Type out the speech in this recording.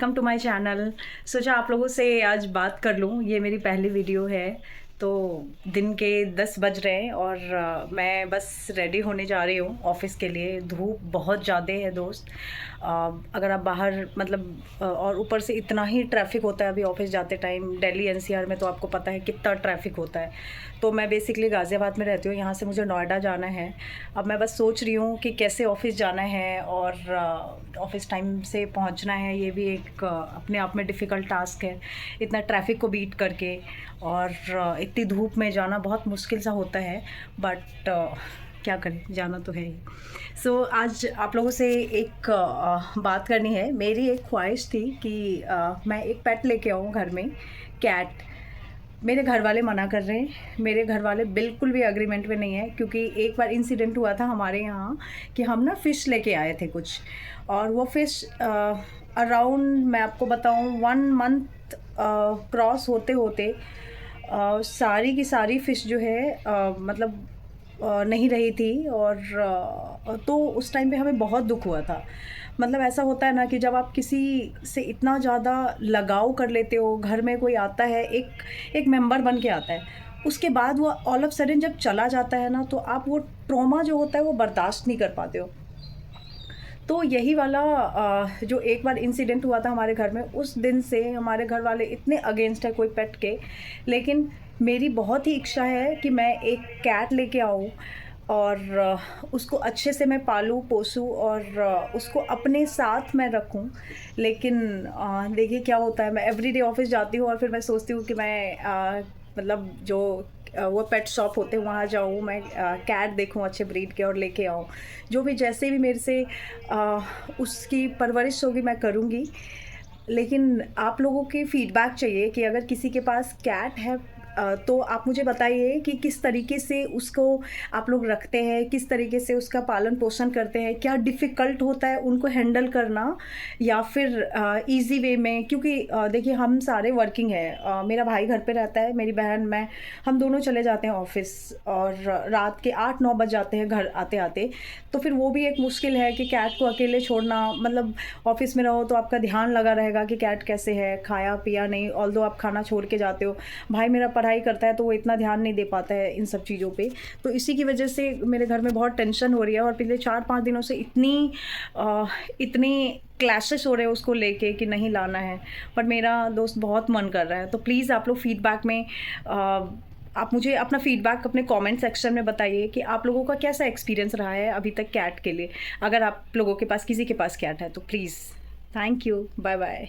Welcome to my channel. सोचा आप लोगों से आज बात कर लूँ। ये मेरी पहली वीडियो है। तो दिन के 10 बज रहे हैं और मैं बस रेडी होने जा रही हूँ ऑफ़िस के लिए। धूप बहुत ज़्यादा है दोस्त। अगर आप बाहर और ऊपर से इतना ही ट्रैफिक होता है अभी ऑफ़िस जाते टाइम। दिल्ली एनसीआर में तो आपको पता है कितना ट्रैफिक होता है। तो मैं बेसिकली गाज़ियाबाद में रहती हूँ, यहाँ से मुझे नोएडा जाना है। अब मैं बस सोच रही हूँ कि कैसे ऑफ़िस जाना है और ऑफ़िस टाइम से पहुँचना है। ये भी एक अपने आप में डिफ़िकल्ट टास्क है, इतना ट्रैफिक को बीट करके और इतनी धूप में जाना बहुत मुश्किल सा होता है। बट क्या करें, जाना तो है ही। सो आज आप लोगों से एक बात करनी है। मेरी एक ख्वाहिश थी कि मैं एक पेट लेके आऊँ घर में, कैट। मेरे घर वाले मना कर रहे हैं। मेरे घर वाले बिल्कुल भी एग्रीमेंट में नहीं है, क्योंकि एक बार इंसिडेंट हुआ था हमारे यहाँ कि हम ना फ़िश लेके आए थे कुछ, और वो फ़िश अराउंड मैं आपको बताऊँ 1 मंथ क्रॉस होते होते सारी की सारी फ़िश जो है नहीं रही थी। और तो उस टाइम पे हमें बहुत दुख हुआ था। मतलब ऐसा होता है ना कि जब आप किसी से इतना ज़्यादा लगाव कर लेते हो, घर में कोई आता है, एक मेंबर बन के आता है, उसके बाद वो ऑल ऑफ सडन जब चला जाता है ना, तो आप वो ट्रॉमा जो होता है वो बर्दाश्त नहीं कर पाते हो। तो यही वाला जो एक बार इंसिडेंट हुआ था हमारे घर में, उस दिन से हमारे घर वाले इतने अगेंस्ट है कोई पेट के। लेकिन मेरी बहुत ही इच्छा है कि मैं एक कैट लेके आऊँ और उसको अच्छे से मैं पालूँ पोसूँ और उसको अपने साथ मैं रखूँ। लेकिन देखिए क्या होता है, मैं एवरीडे ऑफिस जाती हूँ और फिर मैं सोचती हूँ कि मैं जो वो पेट शॉप होते हैं वहाँ जाऊँ, मैं कैट देखूँ अच्छे ब्रीड के और लेके आऊँ। जो भी जैसे भी मेरे से उसकी परवरिश होगी मैं करूँगी। लेकिन आप लोगों की फ़ीडबैक चाहिए कि अगर किसी के पास कैट है तो आप मुझे बताइए कि किस तरीके से उसको आप लोग रखते हैं, किस तरीके से उसका पालन पोषण करते हैं, क्या डिफ़िकल्ट होता है उनको हैंडल करना या फिर ईज़ी वे में। क्योंकि देखिए हम सारे वर्किंग हैं। मेरा भाई घर पे रहता है, मेरी बहन, मैं, हम दोनों चले जाते हैं ऑफ़िस और रात के 8-9 बज जाते हैं घर आते-आते। तो फिर वो भी एक मुश्किल है कि कैट को अकेले छोड़ना। मतलब ऑफ़िस में रहो तो आपका ध्यान लगा रहेगा कि कैट कैसे है, खाया पिया नहीं, ऑल्दो आप खाना छोड़ के जाते हो। भाई मेरा पढ़ाई करता है तो वो इतना ध्यान नहीं दे पाता है इन सब चीज़ों पे। तो इसी की वजह से मेरे घर में बहुत टेंशन हो रही है और पिछले 4-5 दिनों से इतनी क्लैशेस हो रहे हैं उसको लेके कि नहीं लाना है। पर मेरा दोस्त बहुत मन कर रहा है। तो प्लीज़ आप लोग फ़ीडबैक में आप मुझे अपना फ़ीडबैक अपने कमेंट सेक्शन में बताइए कि आप लोगों का कैसा एक्सपीरियंस रहा है अभी तक कैट के लिए। अगर आप लोगों के पास किसी के पास कैट है तो please. Thank you. Bye bye.